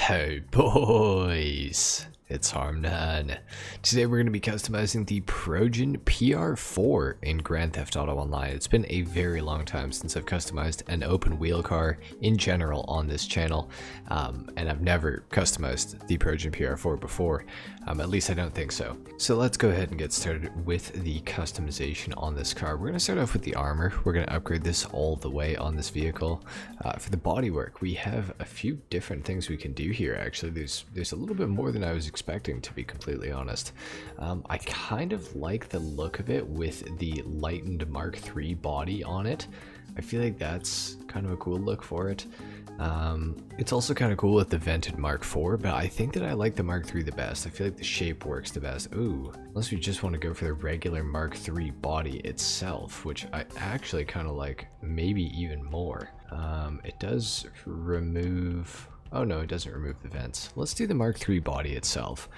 Hey boys, it's HarmNone. Today we're going to be customizing the Progen PR4 in Grand Theft Auto Online. It's been a very long time since I've customized an open wheel car in general on this channel, and I've never customized the Progen PR4 before, at least I don't think so. So let's go ahead and get started with the customization on this car. We're going to start off with the armor. We're going to upgrade this all the way on this vehicle. For the bodywork, we have a few different things we can do here. Actually, there's a little bit more than I was expecting, to be completely honest. I kind of like the look of it with the lightened Mark III body on it. I feel like that's kind of a cool look for it. It's also kind of cool with the vented Mark IV, but I think that I like the Mark III the best. I feel like the shape works the best. Ooh, unless we just want to go for the regular Mark III body itself, which I actually kind of like maybe even more. It does remove... Oh no, it doesn't remove the vents. Let's do the Mark III body itself.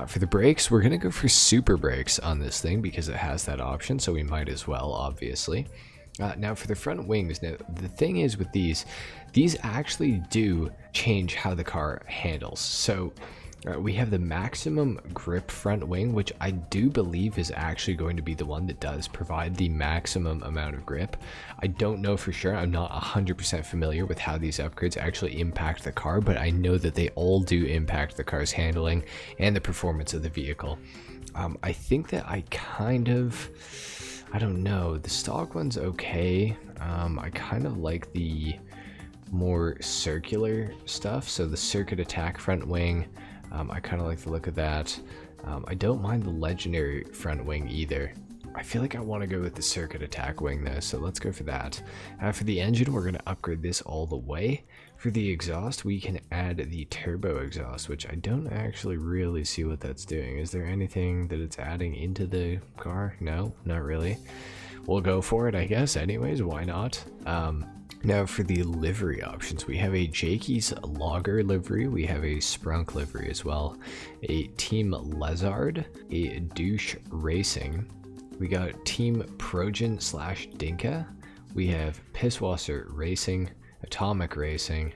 For the brakes, we're going to go for super brakes on this thing because it has that option, so we might as well, obviously. Now for the front wings, now the thing is with these actually do change how the car handles. So we have the maximum grip front wing, which I do believe is actually going to be the one that does provide the maximum amount of grip. I don't know for sure. I'm not 100% familiar with how these upgrades actually impact the car, but I know that they all do impact the car's handling and the performance of the vehicle. I think that I don't know. The stock one's okay. I kind of like the more circular stuff. So the circuit attack front wing, I kind of like the look of that. I don't mind the legendary front wing either. I feel like I want to go with the circuit attack wing though, so let's go for that. For the engine, we're going to upgrade this all the way. For the exhaust, we can add the turbo exhaust, which I don't actually really see what that's doing. Is there anything that it's adding into the car? No, not really. We'll go for it, I guess, anyways. Why not? Now for the livery options, we have a Jakey's Logger livery, we have a Sprunk livery as well, a Team Lezard, a Douche Racing, we got Team Progen / Dinka, we have Pisswasser Racing, Atomic Racing,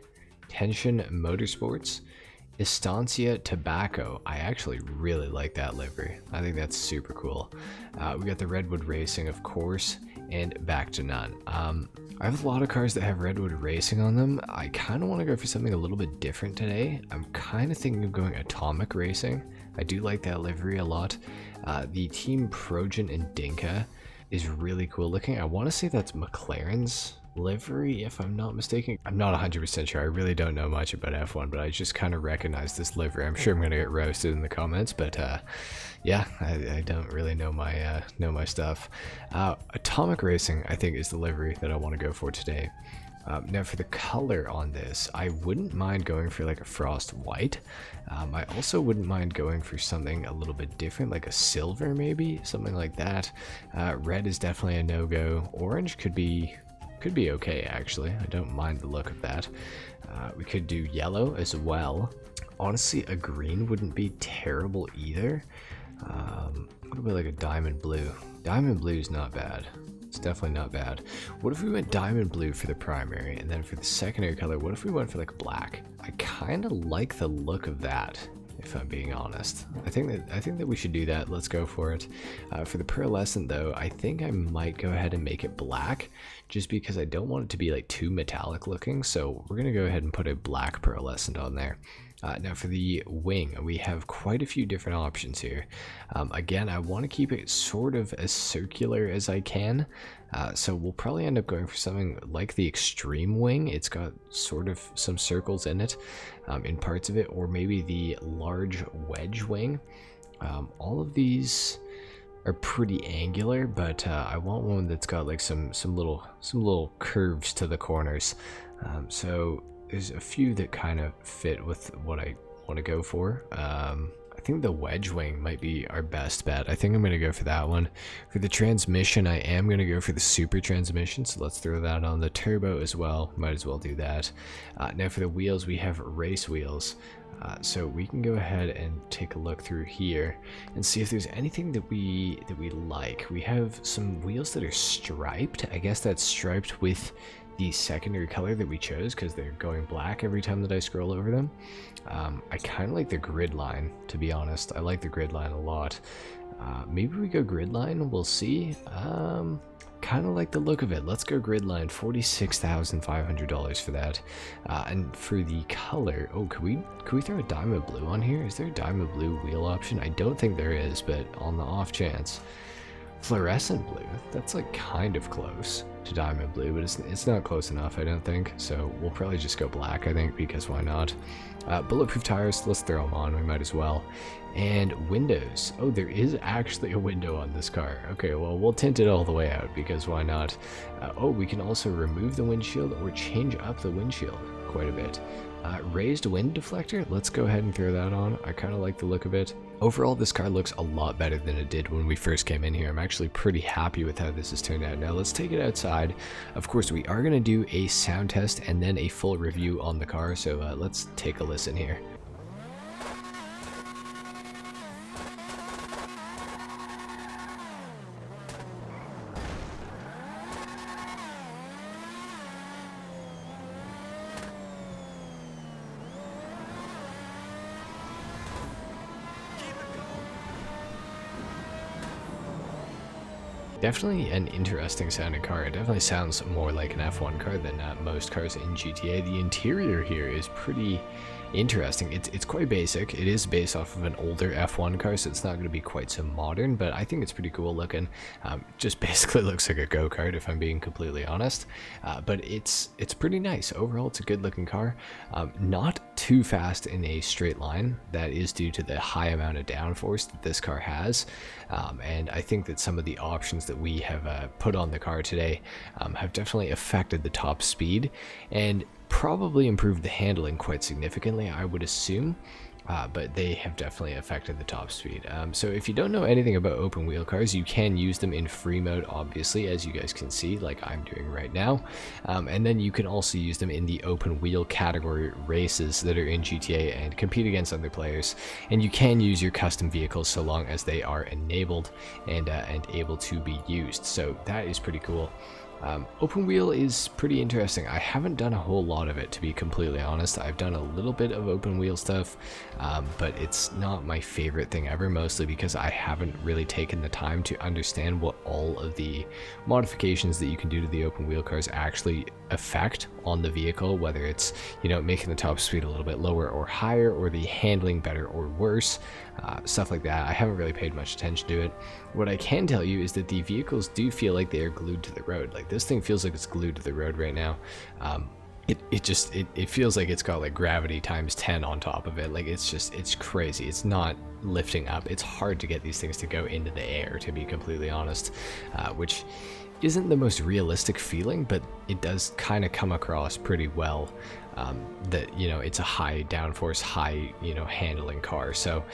Tension Motorsports, Estancia Tobacco. I actually really like that livery. I think that's super cool. We got the Redwood Racing, of course, and Back to None. I have a lot of cars that have Redwood Racing on them. I kind of want to go for something a little bit different today. I'm kind of thinking of going Atomic Racing. I do like that livery a lot. The Team Progen and Dinka is really cool looking. I want to say that's McLaren's livery, if I'm not mistaken. I'm not 100% sure. I really don't know much about F1, but I just kind of recognize this livery. I'm sure I'm going to get roasted in the comments, but yeah, I don't really know my stuff. Atomic Racing, I think, is the livery that I want to go for today. Now for the color on this, I wouldn't mind going for like a frost white. I also wouldn't mind going for something a little bit different, like a silver maybe, something like that. Red is definitely a no-go. Orange could be okay, actually. I don't mind the look of that. We could do yellow as well. Honestly, a green wouldn't be terrible either. What about like a diamond blue? Diamond blue is not bad. It's definitely not bad. What if we went diamond blue for the primary, and then for the secondary color, what if we went for like black? I kind of like the look of that, if I'm being honest. I think that we should do that. Let's go for it. For the pearlescent though, I think I might go ahead and make it black, just because I don't want it to be like too metallic looking. So we're gonna go ahead and put a black pearlescent on there. Now for the wing, we have quite a few different options here. Again, I want to keep it sort of as circular as I can. So we'll probably end up going for something like the extreme wing. It's got sort of some circles in it, in parts of it, or maybe the large wedge wing. All of these are pretty angular, but I want one that's got like some little curves to the corners. So there's a few that kind of fit with what I want to go for. I think the wedge wing might be our best bet. I think I'm going to go for that one. For the transmission, I am going to go for the super transmission, so let's throw that on. The turbo as well, might as well do that. Now for the wheels, we have race wheels. So we can go ahead and take a look through here and see if there's anything that we like. We have some wheels that are striped. I guess that's striped with the secondary color that we chose because they're going black every time that I scroll over them. I kind of like the grid line, to be honest. I like the grid line a lot. Maybe we go grid line, we'll see. Kind of like the look of it. Let's go grid line, $46,500 for that. And for the color, oh, could we throw a diamond blue on here? Is there a diamond blue wheel option? I don't think there is, but on the off chance. Fluorescent blue, that's like kind of close to diamond blue, but it's not close enough, I don't think. So we'll probably just go black, I think, because why not? Bulletproof tires, let's throw them on, we might as well. And windows, oh, there is actually a window on this car. Okay, well, we'll tint it all the way out because why not? Oh, we can also remove the windshield or change up the windshield quite a bit. Raised wind deflector, let's go ahead and throw that on. I kind of like the look of it. Overall, this car looks a lot better than it did when we first came in here. I'm actually pretty happy with how this has turned out. Now let's take it outside. Of course, we are going to do a sound test and then a full review on the car, so let's take a listen here. Definitely an interesting sounding car. It definitely sounds more like an F1 car than most cars in GTA. The interior here is pretty interesting. It's quite basic. It is based off of an older F1 car, so it's not going to be quite so modern, but I think it's pretty cool looking. Just basically looks like a go-kart, if I'm being completely honest. But it's pretty nice. Overall, it's a good looking car. Not too fast in a straight line. That is due to the high amount of downforce that this car has. And I think that some of the options that we have put on the car today have definitely affected the top speed and probably improved the handling quite significantly, I would assume. But they have definitely affected the top speed. So if you don't know anything about open wheel cars, you can use them in free mode, obviously, as you guys can see, like I'm doing right now. And then you can also use them in the open wheel category races that are in GTA and compete against other players. And you can use your custom vehicles so long as they are enabled and able to be used. So that is pretty cool. Open wheel is pretty interesting. I haven't done a whole lot of it, to be completely honest. I've done a little bit of open wheel stuff, but it's not my favorite thing ever, mostly because I haven't really taken the time to understand what all of the modifications that you can do to the open wheel cars actually affect on the vehicle, whether it's, you know, making the top speed a little bit lower or higher, or the handling better or worse, stuff like that. I haven't really paid much attention to it. What I can tell you is that the vehicles do feel like they are glued to the road. Like, this thing feels like it's glued to the road right now. It feels like it's got like gravity times 10 on top of it. Like, it's crazy. It's not lifting up. It's hard to get these things to go into the air, to be completely honest, which isn't the most realistic feeling, but it does kind of come across pretty well, that, you know, it's a high downforce, high, you know, handling car. So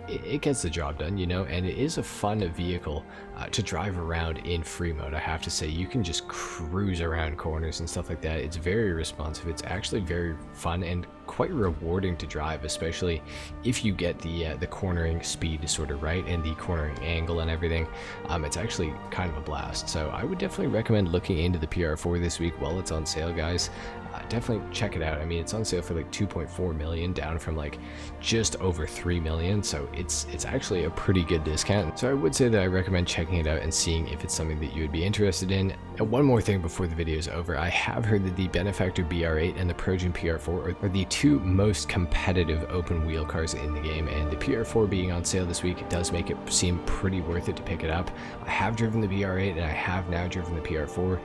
it gets the job done, you know, and it is a fun vehicle to drive around in free mode. I have to say, you can just cruise around corners and stuff like that. It's very responsive. It's actually very fun and quite rewarding to drive, especially if you get the cornering speed sort of right and the cornering angle and everything. It's actually kind of a blast. So I would definitely recommend looking into the PR4 this week while it's on sale, guys. Definitely check it out. I mean, it's on sale for like 2.4 million, down from like just over 3 million, so it's actually a pretty good discount. So I would say that I recommend checking it out and seeing if it's something that you would be interested in. And one more thing before the video is over, I have heard that the Benefactor BR8 and the Progen PR4 are the two most competitive open wheel cars in the game, and the PR4 being on sale this week does make it seem pretty worth it to pick it up. I have driven the BR8 and I have now driven the PR4.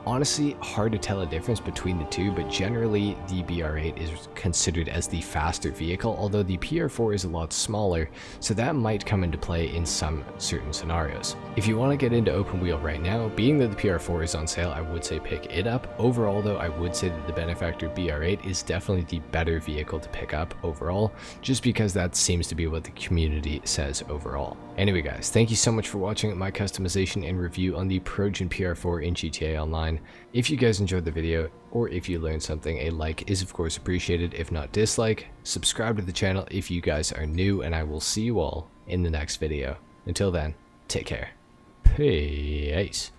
Honestly, hard to tell a difference between the two, but generally the BR8 is considered as the faster vehicle, although the PR4 is a lot smaller, so that might come into play in some certain scenarios. If you want to get into open wheel right now, being that the PR4 is on sale, I would say pick it up. Overall though, I would say that the Benefactor BR8 is definitely the better vehicle to pick up overall, just because that seems to be what the community says overall. Anyway guys, thank you so much for watching my customization and review on the Progen PR4 in GTA Online. If you guys enjoyed the video, or if you learned something, a like is of course appreciated, if not dislike. Subscribe to the channel if you guys are new, and I will see you all in the next video. Until then, take care. Peace.